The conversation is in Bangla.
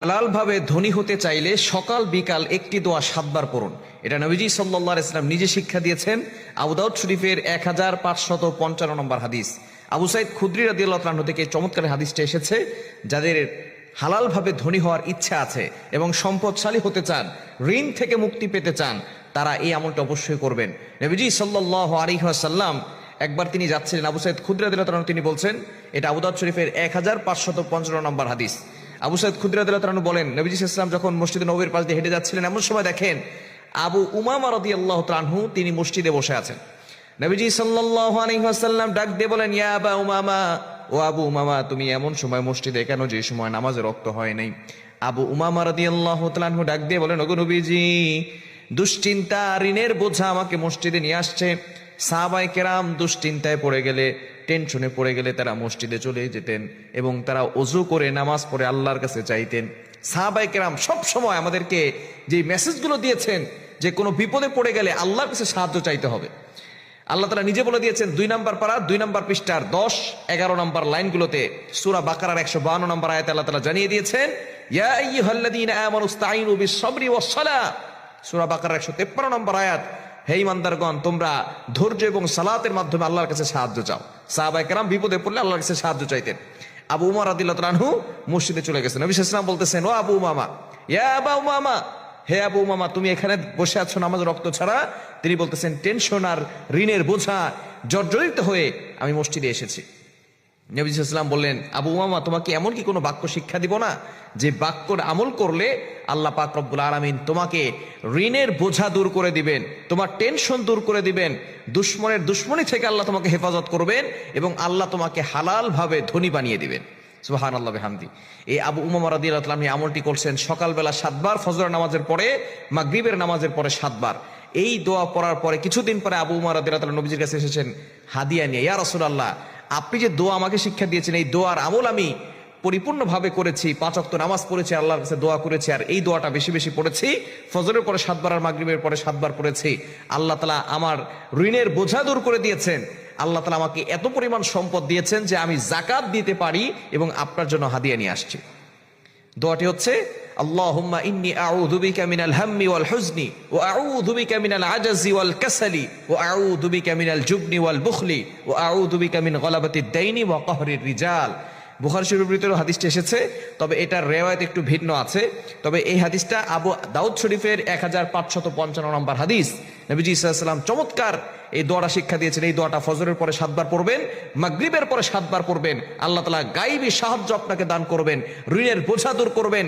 হালাল ভাবে ধনী হতে চাইলে সকাল বিকাল একটি দোয়া 7 বার পড়ুন। এটা নবীজি সাল্লাল্লাহু আলাইহি ওয়াসাল্লাম নিজে শিক্ষা দিয়েছেন। আবু দাউদ শরীফের 1555 নম্বর হাদিস। আবু সাইদ খুদরি রাদিয়াল্লাহু তাআলা থেকে চমৎকার হাদিসটা এসেছে, যাদের হালাল ভাবে ধনী হওয়ার ইচ্ছা আছে এবং সম্পদশালী হতে চান, ঋণ থেকে মুক্তি পেতে চান, তারা এই আমলটা অবশ্যই করবেন। নবীজি সাল্লাল্লাহু আলাইহি ওয়াসাল্লাম একবার তিনি যাচ্ছিলেন, আবু সাইদ খুদরি রাদিয়াল্লাহু তাআলা তিনি বলছেন, এটা আবু দাউদ শরীফের 1555 নম্বর হাদিস। আবু সাইদ খুদরি রাদিয়াল্লাহু তাআলা বলেন, নবীজি সাল্লাল্লাহু আলাইহি ওয়াসাল্লাম যখন মসজিদে নববীর পাশ দিয়ে হেঁটে যাচ্ছিলেন, এমন সময় দেখেন আবু উমামা রাদিয়াল্লাহু তাআলা তিনি মসজিদে বসে আছেন। নবীজি সাল্লাল্লাহু আলাইহি ওয়াসাল্লাম ডাক দিয়ে বলেন, ইয়া আবা উমামা, ও আবু উমামা, তুমি এমন সময় মসজিদে কেন যে সময় নামাজের ওয়াক্ত হয় নাই? আবু উমামা রাদিয়াল্লাহু তাআলা ডাক দিয়ে বলেন, ওগো নবীজি, দুশ্চিন্তা ঋণের বোঝা আমাকে মসজিদে নিয়ে আসছে। সাহাবায়ে কেরাম দুশ্চিন্তায় পড়ে গেলে, টেনশনে পড়ে গেলে তারা মসজিদে চলে যেতেন এবং তারা ওযু করে নামাজ পড়ে আল্লাহর কাছে চাইতেন। সাহাবায়ে কেরাম সব সময় আমাদেরকে যে মেসেজগুলো দিয়েছেন যে কোনো বিপদে পড়ে গেলে আল্লাহর কাছে সাহায্য চাইতে হবে। আল্লাহ তাআলা নিজে বলে দিয়েছেন 2 নম্বর পারা 2 নম্বর পৃষ্ঠার 10-11 নম্বর লাইনগুলোতে, সূরা বাকারার 152 নম্বর আয়াতে আল্লাহ তাআলা জানিয়ে দিয়েছেন, ইয়া আইয়ুহাল্লাযীনা আমানুস্তাঈনু বিস-সাবরি ওয়াস-সালাহ। সূরা বাকারার 153 নম্বর আয়াত, হে ঈমানদারগণ, তোমরা ধৈর্য এবং সালাতের মাধ্যমে আল্লাহর কাছে সাহায্য চাও। সাহাবায়ে কেরাম বিপদে পড়লে আল্লাহর কাছে সাহায্য চাইতেন। আবু উমার রাদিয়াল্লাহু তাআলা আনহু মসজিদে চলে গেছেন। নবী সাল্লাল্লাহু আলাইহি ওয়াসাল্লাম বলতেছেন, ও আবু উমামা, ইয়া আবা উমামা, হে আবু উমামা, তুমি এখানে বসে আছো নামাজের রক্ত ছাড়া? তিনি বলতেছেন, টেনশন আর ঋণের বোঝা জর্জরিত হয়ে আমি মসজিদে এসেছি। নবী সাল্লাল্লাহু আলাইহি ওয়াসাল্লাম বললেন, আবু উমামা, তোমাকে এমন কি কোনো বাক্য শিক্ষা দিব না যে বাক্যর আমল করলে আল্লাহ পাক রব্বুল আলামিন তোমাকে ঋণের বোঝা দূর করে দিবেন, তোমার টেনশন দূর করে দিবেন, দুশ্মনের দুশ্মনী থেকে আল্লাহ তোমাকে হেফাজত করবেন এবং আল্লাহ তোমাকে হালাল ভাবে ধনী বানিয়ে দিবেন। সুবহানাল্লাহ বিহামদি। এই আবু উমামা রাদিয়াল্লাহু তাআলা আমলটি করছেন সকালবেলা 7 বার, ফজরের নামাজের পরে, মাগরিবের নামাজের পরে 7 বার। এই দোয়া পড়ার পরে কিছুদিন পরে আবু উমামা রাদিয়াল্লাহু তাআলা নবীজির কাছে এসেছেন হাদিয়া নিয়ে। ইয়া রাসূলুল্লাহ, আপনি যে দোয়া আমাকে শিক্ষা দিয়েছেন, এই দোয়ার আমল আমি পরিপূর্ণভাবে করেছি, 5 ওয়াক্ত নামাজ পড়েছি, আল্লাহর কাছে দোয়া করেছি, আর এই দোয়াটা বেশি বেশি পড়েছি, ফজরের পরে 7 বার আর মাগরিবের পরে 7 বার পড়েছি। আল্লাহ তাআলা আমার ঋণের বোঝা দূর করে দিয়েছেন। আল্লাহ তাআলা আমাকে এত পরিমাণ সম্পদ দিয়েছেন যে আমি যাকাত দিতে পারি এবং আপনার জন্য হাদিয়া নিয়ে আসছি। দোয়াটি হচ্ছে, আল্লাহুম্মা ইন্নী আউযু বিকা মিনাল হাম্মি ওয়াল হুজনি ওয়া আউযু বিকা মিনাল আজাজি ওয়াল কাসালি ওয়া আউযু বিকা মিনাল জুবনি ওয়াল বুখলি ওয়া আউযু বিকা মিন গলাবাতিদ দাইনি ওয়া কাহরির রিজাল। বুখারী শরীফের ভিতরে হাদিসটি এসেছে, তবে এটার রিওয়ায়াত একটু ভিন্ন আছে। তবে এই হাদিসটা আবু দাউদ শরীফের 1555 নম্বর হাদিস। নবীজি সাল্লাল্লাহু আলাইহি ওয়াসাল্লাম চমৎকার এই দোয়াটা শিক্ষা দিয়েছেন। এই দোয়াটা ফজরের পরে 7 বার পড়বেন, মাগরিবের পরে 7 বার পড়বেন। আল্লাহ তাআলা গায়বী সাহায্য আপনাকে দান করবেন, ঋণের বোঝা দূর করবেন।